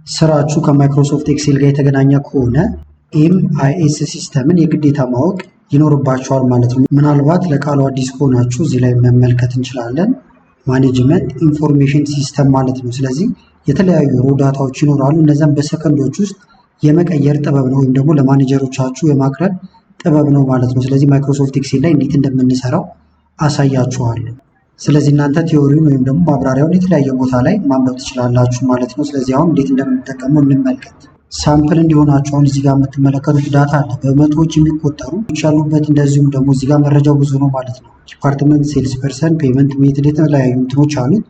ስራችሁ ከማይክሮሶፍት ኤክሴል ጋር የተገናኘ ከሆነ ኤምአይኤስ ሲስተምን የግዴታ ማወቅ ይኖርባችኋል ማለት ነው። ምናልባት ለቃሉ አዲስ ከሆናችሁ እዚህ ላይ መመልከት እንችላለን። ማኔጅመንት ኢንፎርሜሽን ሲስተም ማለት ነው። ስለዚህ የተለያዩ ሮ ዳታዎች ይኖራሉ። እነዚያም በሰከንዶች ውስጥ የመቀየር ጥበብ ነው፣ ወይም ደግሞ ለማኔጀሮቻችሁ የማቅረብ ጥበብ ነው ማለት ነው። ስለዚህ ማይክሮሶፍት ኤክሴል ላይ እንዴት እንደምንሰራው አሳያችኋለሁ። ስለዚህ እናንተ ቲዎሪውን ወይም ደግሞ ማብራሪያውን የተለያየ ቦታ ላይ ማንበብ ትችላላችሁ ማለት ነው። ስለዚህ አሁን እንዴት እንደምንጠቀመው እንመልከት። ሳምፕል እንዲሆናችሁ አሁን እዚህ ጋር የምትመለከቱት ዳታ አለ፣ በመቶዎች የሚቆጠሩ ያሉበት። እንደዚሁም ደግሞ እዚህ ጋር መረጃው ብዙ ነው ማለት ነው። ዲፓርትመንት፣ ሴልስ ፐርሰን፣ ፔመንት ሜትድ፣ የተለያዩ እንትኖች አሉት።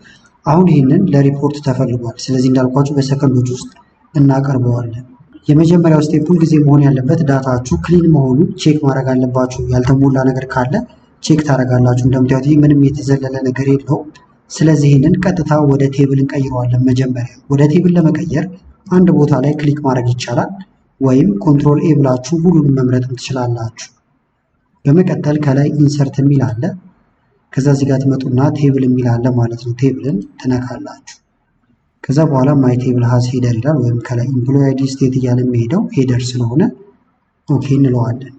አሁን ይህንን ለሪፖርት ተፈልጓል። ስለዚህ እንዳልኳችሁ በሰከንዶች ውስጥ እናቀርበዋለን። የመጀመሪያው ስቴፕ ሁልጊዜ መሆን ያለበት ዳታችሁ ክሊን መሆኑን ቼክ ማድረግ አለባችሁ። ያልተሞላ ነገር ካለ ቼክ ታደርጋላችሁ። እንደምታዩት ይህ ምንም የተዘለለ ነገር የለው። ስለዚህ ይህንን ቀጥታ ወደ ቴብል እንቀይረዋለን። መጀመሪያ ወደ ቴብል ለመቀየር አንድ ቦታ ላይ ክሊክ ማድረግ ይቻላል፣ ወይም ኮንትሮል ኤ ብላችሁ ሁሉንም መምረጥም ትችላላችሁ። በመቀጠል ከላይ ኢንሰርት የሚል አለ። ከዛ እዚህ ጋር ትመጡና ቴብል የሚል አለ ማለት ነው። ቴብልን ትነካላችሁ። ከዛ በኋላ ማይ ቴብል ሀዝ ሄደር ይላል፣ ወይም ከላይ ኢምፕሎይ አይዲ ስቴት እያለ የሚሄደው ሄደር ስለሆነ ኦኬ እንለዋለን።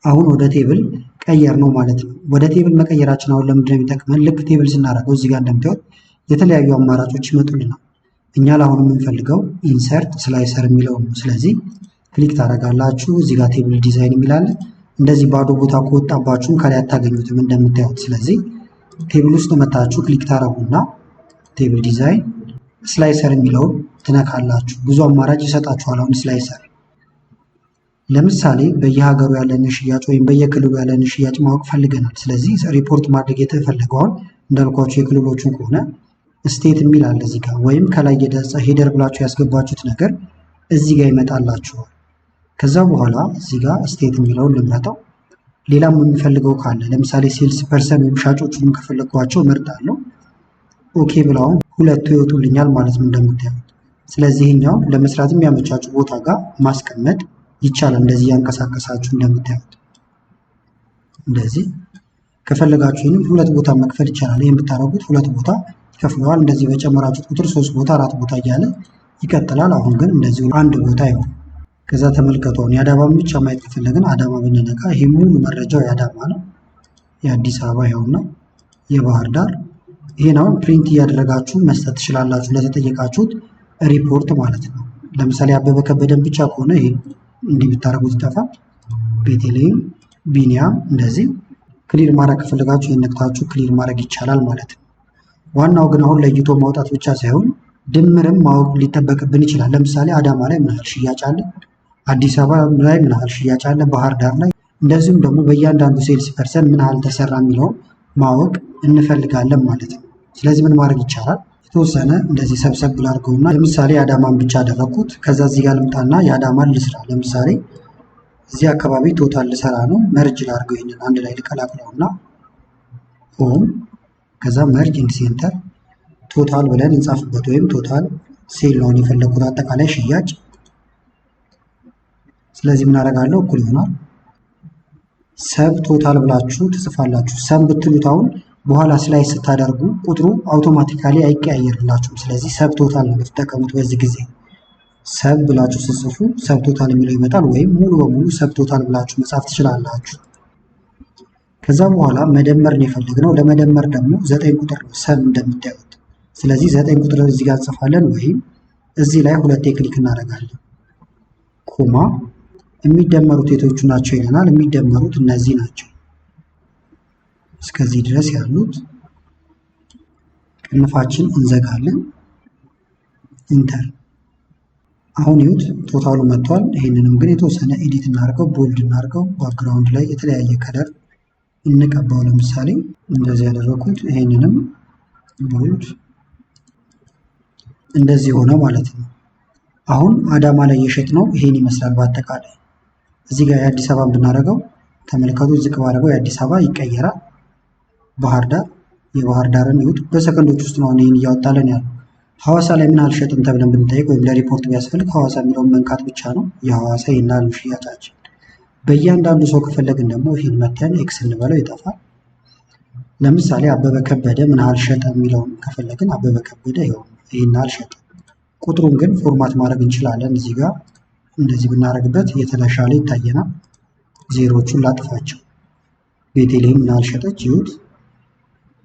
አሁን ወደ ቴብል ቀየር ነው ማለት ነው። ወደ ቴብል መቀየራችን አሁን ለምንድን ነው የሚጠቅመን? ልክ ቴብል ስናደርገው እዚህ ጋር እንደምታዩት የተለያዩ አማራጮች ይመጡልናል። እኛ ለአሁን የምንፈልገው ኢንሰርት ስላይሰር የሚለው ነው። ስለዚህ ክሊክ ታደርጋላችሁ። እዚህ ጋር ቴብል ዲዛይን የሚላለ እንደዚህ ባዶ ቦታ ከወጣባችሁም ከላይ አታገኙትም እንደምታዩት። ስለዚህ ቴብል ውስጥ መታችሁ ክሊክ ታደርጉና ቴብል ዲዛይን ስላይሰር የሚለውን ትነካላችሁ። ብዙ አማራጭ ይሰጣችኋል። አሁን ስላይሰር ለምሳሌ በየሀገሩ ያለን ሽያጭ ወይም በየክልሉ ያለን ሽያጭ ማወቅ ፈልገናል። ስለዚህ ሪፖርት ማድረግ የተፈለገውን እንዳልኳችሁ የክልሎቹን ከሆነ ስቴት የሚል አለ እዚህ ጋር፣ ወይም ከላይ ሄደር ብላችሁ ያስገባችሁት ነገር እዚህ ጋር ይመጣላችኋል። ከዛ በኋላ እዚህ ጋር ስቴት የሚለውን ልምረጠው። ሌላም የሚፈልገው ካለ ለምሳሌ ሴልስ ፐርሰን ወይም ሻጮቹንም ከፈለግኳቸው እመርጣለሁ። ኦኬ ብለውም ሁለቱ ይወጡልኛል ማለት ነው እንደምታዩት። ስለዚህ ይህኛው ለመስራት የሚያመቻችሁ ቦታ ጋር ማስቀመጥ ይቻላል። እንደዚህ ያንቀሳቀሳችሁ እንደምታዩት እንደዚህ ከፈለጋችሁ ይህንም ሁለት ቦታ መክፈል ይቻላል። ይህን ብታደርጉት ሁለት ቦታ ይከፍለዋል። እንደዚህ በጨመራችሁት ቁጥር 3 ቦታ 4 ቦታ እያለ ይቀጥላል። አሁን ግን እንደዚህ አንድ ቦታ ይሆን። ከዛ ተመልከቱ። አሁን የአዳማን ብቻ ማየት ከፈለግን አዳማ ብንነካ ይሄ ሙሉ መረጃው የአዳማ ነው። የአዲስ አበባ ይኸውና፣ የባህር ዳር። ይሄን አሁን ፕሪንት እያደረጋችሁ መስጠት ትችላላችሁ ለተጠየቃችሁት ሪፖርት ማለት ነው። ለምሳሌ አበበ ከበደን ብቻ ከሆነ ይሄ እንዲህ ብታደርጉት ይጠፋል። ቤተልሔም፣ ቢኒያም እንደዚህ ክሊር ማድረግ ከፈለጋችሁ ይሄን ነክታችሁ ክሊር ማድረግ ይቻላል ማለት ነው። ዋናው ግን አሁን ለይቶ ማውጣት ብቻ ሳይሆን ድምርም ማወቅ ሊጠበቅብን ይችላል። ለምሳሌ አዳማ ላይ ምን ያህል ሽያጭ አለ፣ አዲስ አበባ ላይ ምን ያህል ሽያጭ አለ፣ ባህር ዳር ላይ፣ እንደዚሁም ደግሞ በእያንዳንዱ ሴልስ ፐርሰን ምን ያህል ተሰራ የሚለውን ማወቅ እንፈልጋለን ማለት ነው። ስለዚህ ምን ማድረግ ይቻላል? የተወሰነ እንደዚህ ሰብሰብ ላድርገውና ለምሳሌ የአዳማን ብቻ አደረኩት። ከዛ እዚህ ጋር ልምጣና የአዳማን ልስራ። ለምሳሌ እዚህ አካባቢ ቶታል ልሰራ ነው። መርጅ ላድርገው፣ ይሄንን አንድ ላይ ልቀላቅለውና ሆም፣ ከዛ መርጅ ኢን ሴንተር ቶታል ብለን እንጻፍበት፣ ወይም ቶታል ሴል ነው የፈለኩት አጠቃላይ ሽያጭ። ስለዚህ ምን አደርጋለሁ? እኩል ይሆናል ሰብ ቶታል ብላችሁ ትጽፋላችሁ። ሰብ ብትሉት አሁን በኋላ ስላይ ስታደርጉ ቁጥሩ አውቶማቲካሊ አይቀያየርላችሁም። ስለዚህ ሰብ ቶታል ነው የምትጠቀሙት። በዚህ ጊዜ ሰብ ብላችሁ ስትጽፉ ሰብ ቶታል የሚለው ይመጣል፣ ወይም ሙሉ በሙሉ ሰብ ቶታል ብላችሁ መጻፍ ትችላላችሁ። ከዛ በኋላ መደመር ነው የፈለግነው። ለመደመር ደግሞ 9 ቁጥር ነው ሰብ እንደምታዩት። ስለዚህ 9 ቁጥር እዚህ ጋር እንጽፋለን፣ ወይም እዚህ ላይ ሁለቴ ክሊክ እናደርጋለን። ኮማ የሚደመሩት የቶቹ ናቸው ይለናል። የሚደመሩት እነዚህ ናቸው። እስከዚህ ድረስ ያሉት ቅንፋችን እንዘጋለን። ኢንተር። አሁን ይሁት ቶታሉ መጥቷል። ይሄንንም ግን የተወሰነ ኤዲት እናድርገው፣ ቦልድ እናድርገው። ባክግራውንድ ላይ የተለያየ ከለር እንቀባው። ለምሳሌ እንደዚህ ያደረኩት፣ ይሄንንም ቦልድ እንደዚህ ሆነ ማለት ነው። አሁን አዳማ ላይ የሸጥነው ይሄን ይመስላል። በአጠቃላይ እዚህ ጋር የአዲስ አበባን ብናደርገው ተመልከቱ። ዝቅ ባደረገው የአዲስ አበባ ይቀየራል። ባህር ዳር፣ የባህር ዳርን ይሁት በሰከንዶች ውስጥ ነው ይሄን እያወጣለን ያለው። ሐዋሳ ላይ ምን አልሸጥም ተብለን ብንጠይቅ ወይም ለሪፖርት ቢያስፈልግ ሐዋሳ የሚለውን መንካት ብቻ ነው። የሐዋሳ ይናል ሽያጫችን። በእያንዳንዱ ሰው ከፈለግን ደግሞ ይሄን መተን ኤክስ እንበለው ይጠፋል። ለምሳሌ አበበ ከበደ ምን አልሸጠ የሚለውን ከፈለግን አበበ ከበደ ይሄን አልሸጠ ቁጥሩን ግን ፎርማት ማድረግ እንችላለን። እዚህ ጋር እንደዚህ ብናደርግበት የተሻለ ይታየናል። ዜሮቹን ላጥፋቸው። ቤተልሔም ምን አልሸጠች? ይሁት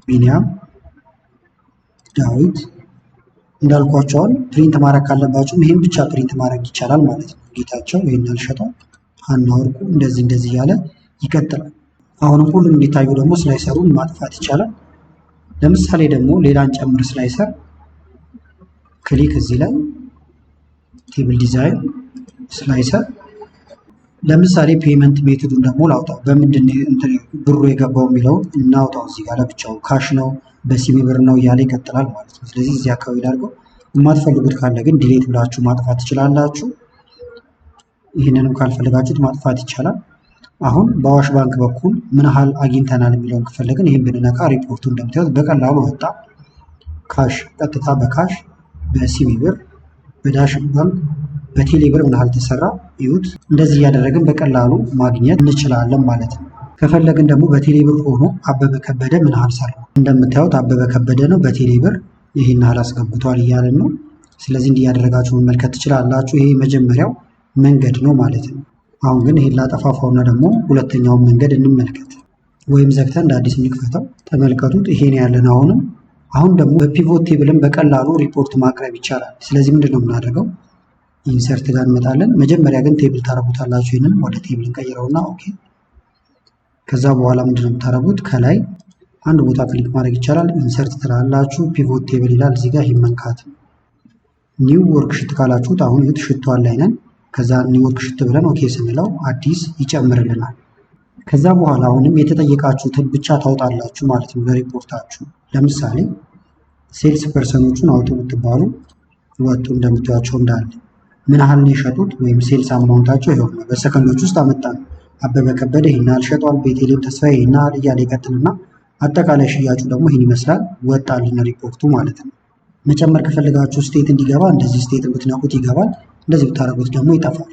ቢኒያም፣ ዳዊት እንዳልኳቸውን ፕሪንት ማድረግ ካለባችሁም ይህን ብቻ ፕሪንት ማድረግ ይቻላል ማለት ነው። ጌታቸው ይህን አልሸጠው፣ ሀና ወርቁ እንደዚህ እያለ ይቀጥላል። አሁንም ሁሉም እንዲታዩ ደግሞ ስላይሰሩን ማጥፋት ይቻላል። ለምሳሌ ደግሞ ሌላን ጨምር ስላይሰር ክሊክ እዚህ ላይ ቴብል ዲዛይን ስላይሰር። ለምሳሌ ፔመንት ሜቶዱን ደግሞ ላውጣው። በምንድን ብሩ የገባው የሚለውን እናውጣው። እዚህ ጋር ለብቻው ካሽ ነው በሲቢ ብር ነው እያለ ይቀጥላል ማለት ነው። ስለዚህ እዚህ አካባቢ ላድርገው። የማትፈልጉት ካለ ግን ዲሌት ብላችሁ ማጥፋት ትችላላችሁ። ይህንንም ካልፈለጋችሁት ማጥፋት ይቻላል። አሁን በአዋሽ ባንክ በኩል ምን ያህል አግኝተናል የሚለውን ከፈለግን ይህን ብንነካ ሪፖርቱ እንደምታዩት በቀላሉ ወጣ። ካሽ ቀጥታ በካሽ በሲቢ ብር በዳሽን ባንክ በቴሌ ብር ምን ያህል ተሰራ ይዩት። እንደዚህ እያደረግን በቀላሉ ማግኘት እንችላለን ማለት ነው። ከፈለግን ደግሞ በቴሌ ብር ሆኖ አበበ ከበደ ምን ያህል ሰራ። እንደምታዩት አበበ ከበደ ነው በቴሌ ብር ይህን ያህል አስገብቷል እያለን ነው። ስለዚህ እንዲህ እያደረጋችሁ መመልከት ትችላላችሁ። ይሄ መጀመሪያው መንገድ ነው ማለት ነው። አሁን ግን ይሄን ላጠፋፋውና ደግሞ ሁለተኛውን መንገድ እንመልከት። ወይም ዘግተን እንደ አዲስ እንክፈተው። ተመልከቱት፣ ይሄን ያለን አሁን ደግሞ በፒቮት ቴብልን በቀላሉ ሪፖርት ማቅረብ ይቻላል። ስለዚህ ምንድነው የምናደርገው? ኢንሰርት ጋር እንመጣለን። መጀመሪያ ግን ቴብል ታረጉታላችሁ። ይሄንን ወደ ቴብል እንቀይረውና ኦኬ። ከዛ በኋላ ምንድነው የምታረጉት? ከላይ አንድ ቦታ ክሊክ ማድረግ ይቻላል። ኢንሰርት ትላላችሁ። ፒቮት ቴብል ይላል እዚህ ጋር። ይሄን መንካት ኒው ወርክሽት ካላችሁት አሁን ይሁት ሽቷል ላይ ነን። ከዛ ኒው ወርክሽት ብለን ኦኬ ስንለው አዲስ ይጨምርልናል። ከዛ በኋላ አሁንም የተጠየቃችሁትን ብቻ ታውጣላችሁ ማለት ነው ለሪፖርታችሁ። ለምሳሌ ሴልስ ፐርሰኖቹን አውጡ ብትባሉ ወጡ። እንደምታዩቸው እንዳለ ምን ያህል ነው የሸጡት ወይም ሴልስ አማውንታቸው ይሄው ነው። በሰከንዶች ውስጥ አመጣን። አበበ ከበደ ይሄን ያህል ሸጧል፣ ቤተልሔም ተስፋዬ ይሄን ያህል እያለ ይቀጥልና አጠቃላይ ሽያጩ ደግሞ ይሄን ይመስላል። ወጣልን ሪፖርቱ ማለት ነው። መጨመር ከፈለጋችሁ ስቴት እንዲገባ እንደዚህ ስቴት ብትነቁት ይገባል። እንደዚህ ብታረጉት ደግሞ ይጠፋል።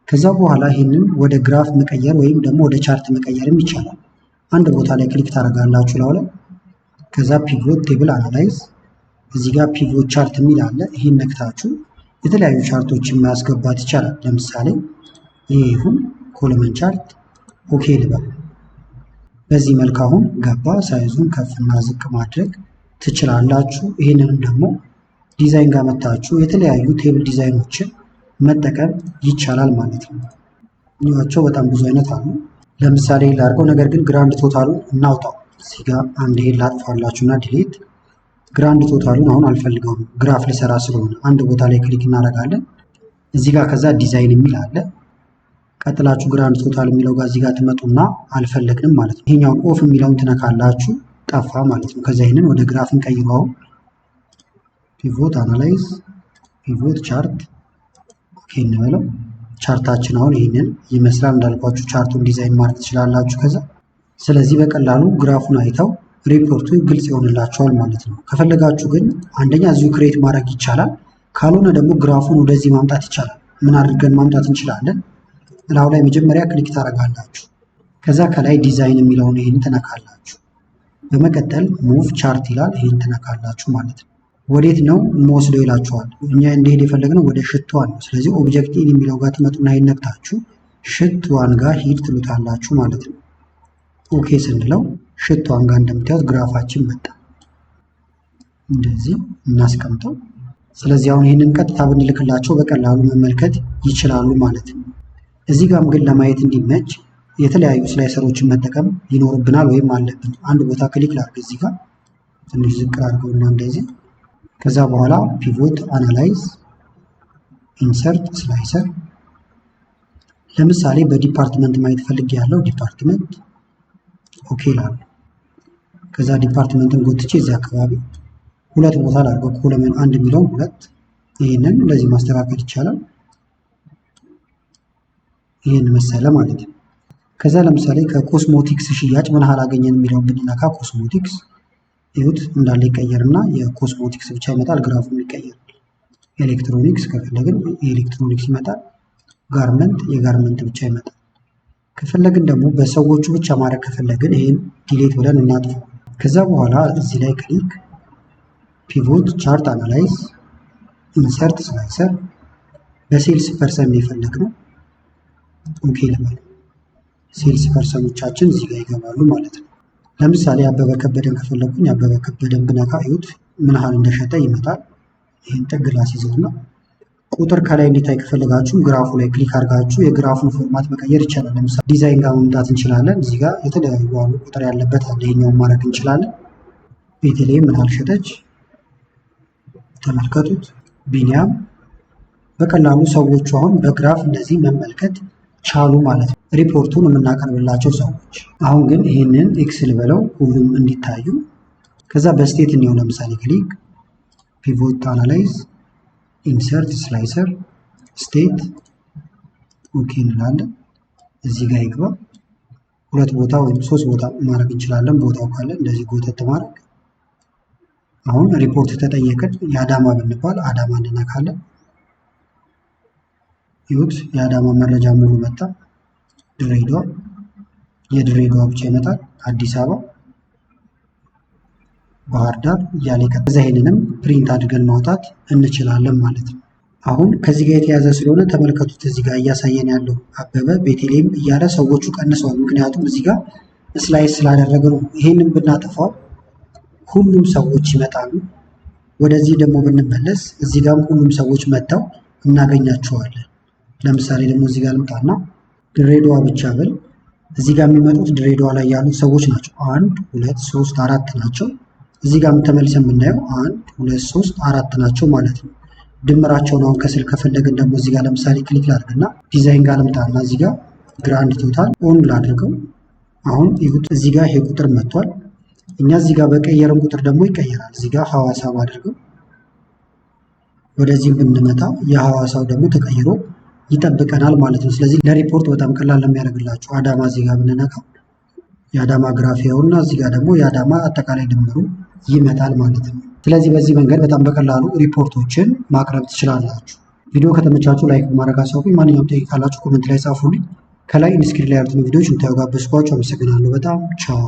ከዛ በኋላ ይሄንን ወደ ግራፍ መቀየር ወይም ደግሞ ወደ ቻርት መቀየርም ይቻላል። አንድ ቦታ ላይ ክሊክ ታደርጋላችሁ ላው ላይ። ከዛ ፒቮት ቴብል አናላይዝ እዚህ ጋር ፒቮት ቻርት የሚል አለ። ይሄን ነክታችሁ የተለያዩ ቻርቶችን ማስገባት ይቻላል። ለምሳሌ ይሄ ይሁን ኮለመን ቻርት ኦኬ ልበል። በዚህ መልክ አሁን ገባ። ሳይዙን ከፍና ዝቅ ማድረግ ትችላላችሁ። ይሄንንም ደግሞ ዲዛይን ጋር መታችሁ የተለያዩ ቴብል ዲዛይኖችን መጠቀም ይቻላል ማለት ነው። እኒዋቸው በጣም ብዙ አይነት አሉ። ለምሳሌ ላድርገው፣ ነገር ግን ግራንድ ቶታሉን እናውጣው። እዚህ ጋር አንድ ይሄን ላጥፋላችሁና ዲሌት። ግራንድ ቶታሉን አሁን አልፈልገውም፣ ግራፍ ልሰራ ስለሆነ አንድ ቦታ ላይ ክሊክ እናደርጋለን እዚህ ጋር። ከዛ ዲዛይን የሚል አለ። ቀጥላችሁ ግራንድ ቶታል የሚለው ጋር እዚህ ጋር ትመጡና አልፈለግንም ማለት ነው። ይሄኛውን ኦፍ የሚለውን ትነካላችሁ፣ ጠፋ ማለት ነው። ከዛ ይሄንን ወደ ግራፍ እንቀይረው። ፒቮት አናላይዝ ፒቮት ቻርት ኦኬ እንበለው። ቻርታችን አሁን ይሄንን ይመስላል። እንዳልኳችሁ ቻርቱን ዲዛይን ማድረግ ትችላላችሁ ከዛ። ስለዚህ በቀላሉ ግራፉን አይተው ሪፖርቱ ግልጽ ይሆንላቸዋል ማለት ነው። ከፈለጋችሁ ግን አንደኛ እዚሁ ክሬት ማድረግ ይቻላል። ካልሆነ ደግሞ ግራፉን ወደዚህ ማምጣት ይቻላል። ምን አድርገን ማምጣት እንችላለን? እላው ላይ መጀመሪያ ክሊክ ታደርጋላችሁ። ከዛ ከላይ ዲዛይን የሚለውን ይሄን ትነካላችሁ። በመቀጠል ሙቭ ቻርት ይላል። ይሄን ትነካላችሁ ማለት ነው። ወዴት ነው የምወስደው ይላችኋል። እኛ እንዲሄድ የፈለግነው ወደ ሽቷን ነው። ስለዚህ ኦብጀክት ኢን የሚለው ጋር ትመጡና ይሄን ነክታችሁ ሽቷን ጋር ሂድ ትሉታላችሁ ማለት ነው። ኦኬ ስንለው ሽቷን ጋር እንደምታዩት ግራፋችን መጣ። እንደዚህ እናስቀምጠው። ስለዚህ አሁን ይህንን ቀጥታ ብንልክላቸው በቀላሉ መመልከት ይችላሉ ማለት ነው። እዚህ ጋርም ግን ለማየት እንዲመች የተለያዩ ስላይሰሮችን መጠቀም ይኖርብናል ወይም አለብን። አንድ ቦታ ክሊክ ላድርግ እዚህ ጋር ትንሽ ዝቅ አድርገውና እንደዚህ። ከዛ በኋላ ፒቮት አናላይዝ ኢንሰርት ስላይሰር። ለምሳሌ በዲፓርትመንት ማየት ፈልጌ ያለው ዲፓርትመንት ኦኬ ላሉ። ከዛ ዲፓርትመንትን ጎትቼ እዚህ አካባቢ ሁለት ቦታ ላድርገው። ኮለመን አንድ የሚለውን ሁለት። ይህንን እንደዚህ ማስተካከል ይቻላል። ይህን መሰለ ማለት ነው። ከዛ ለምሳሌ ከኮስሞቲክስ ሽያጭ ምን ያህል አገኘን የሚለውን ብንነካ ኮስሞቲክስ ይሁት እንዳለ ይቀየርና የኮስሞቲክስ ብቻ ይመጣል። ግራፉም ይቀየራል። ኤሌክትሮኒክስ ከፈለግን የኤሌክትሮኒክስ ይመጣል። ጋርመንት የጋርመንት ብቻ ይመጣል። ከፈለግን ደግሞ በሰዎቹ ብቻ ማድረግ ከፈለግን ይህን ዲሌት ብለን እናጥፋው። ከዛ በኋላ እዚህ ላይ ክሊክ ፒቮት ቻርት አናላይዝ ኢንሰርት ስላይሰር በሴልስ ፐርሰን የፈለግነው ኦኬ ልበል። ሴልስ ፐርሰኖቻችን እዚህ ጋር ይገባሉ ማለት ነው። ለምሳሌ አበበ ከበደን ከፈለኩኝ አበበ ከበደን ብነካ እዩት ምን ያህል እንደሸጠ ይመጣል። ይህን ጥግ ላስይዘውና ቁጥር ከላይ እንዲታይ ከፈለጋችሁ ግራፉ ላይ ክሊክ አድርጋችሁ የግራፉን ፎርማት መቀየር ይቻላል። ለምሳሌ ዲዛይን ጋር መምጣት እንችላለን። እዚህ ጋር የተለያዩ አሉ ቁጥር ያለበት አለ። ይሄኛውን ማድረግ እንችላለን። ቤተልሔም ምን ያህል ሸጠች ተመልከቱት። ቢኒያም በቀላሉ ሰዎቹ አሁን በግራፍ እንደዚህ መመልከት ቻሉ ማለት ነው። ሪፖርቱን የምናቀርብላቸው ሰዎች አሁን ግን ይህንን ኤክስል በለው ሁሉም እንዲታዩ ከዛ በስቴት እንየው። ለምሳሌ ክሊክ ፒቮት አናላይዝ ኢንሰርት ስላይሰር ስቴት ኦኬ እንላለን። እዚህ ጋር ይግባ። ሁለት ቦታ ወይም ሶስት ቦታ ማድረግ እንችላለን። ቦታው ካለ እንደዚህ ጎተት ማድረግ። አሁን ሪፖርት ተጠየቅን። የአዳማ ብንባል አዳማ እንነካለን። ይሁት የአዳማ መረጃ ሙሉ መጣ። ድሬዳዋ የድሬዳዋ ብቻ ይመጣል። አዲስ አበባ፣ ባህር ዳር እያለ ከዛ ይሄንንም ፕሪንት አድርገን ማውጣት እንችላለን ማለት ነው። አሁን ከዚህ ጋር የተያዘ ስለሆነ ተመልከቱት። እዚህ ጋር እያሳየን ያለው አበበ ቤተልሔም እያለ ሰዎቹ ቀንሰዋል። ምክንያቱም እዚህ ጋር ስላይስ ስላደረገ ነው። ይሄንን ብናጠፋው ሁሉም ሰዎች ይመጣሉ። ወደዚህ ደግሞ ብንመለስ እዚህ ጋርም ሁሉም ሰዎች መጥተው እናገኛቸዋለን። ለምሳሌ ደግሞ እዚህ ጋር ልምጣና ድሬዳዋ ብቻ ብል እዚህ ጋር የሚመጡት ድሬዳዋ ላይ ያሉት ሰዎች ናቸው። 1 2 3 4 ናቸው። እዚህ ጋር ተመልሰን የምናየው 1 2 3 4 ናቸው ማለት ነው። ድምራቸውን አሁን ከስል ከፈለግን ደግሞ እዚህ ጋር ለምሳሌ ክሊክ ላድርግና ዲዛይን ጋር ልምጣና እዚህ ጋር ግራንድ ቶታል ኦን ላድርገው። አሁን ይሁት እዚህ ጋር ይሄ ቁጥር መጥቷል። እኛ እዚህ ጋር በቀየረን ቁጥር ደግሞ ይቀየራል። እዚህ ጋር ሐዋሳ አድርገው ወደዚህ ብንመጣ የሐዋሳው ደግሞ ተቀይሮ ይጠብቀናል ማለት ነው። ስለዚህ ለሪፖርት በጣም ቀላል ለሚያደርግላችሁ አዳማ እዚህ ጋር ብንነካ የአዳማ ግራፊያውና እዚህ ጋር ደግሞ የአዳማ አጠቃላይ ድምሩ ይመጣል ማለት ነው። ስለዚህ በዚህ መንገድ በጣም በቀላሉ ሪፖርቶችን ማቅረብ ትችላላችሁ። ቪዲዮ ከተመቻችሁ ላይክ በማድረግ አሳውቁኝ። ማንኛውም ጥያቄ ካላችሁ ኮሜንት ላይ ጻፉልኝ። ከላይ ኢንስክሪን ላይ ያሉትን ቪዲዮዎች እንድታዩ ጋበዝኳችሁ። አመሰግናለሁ በጣም ቻው።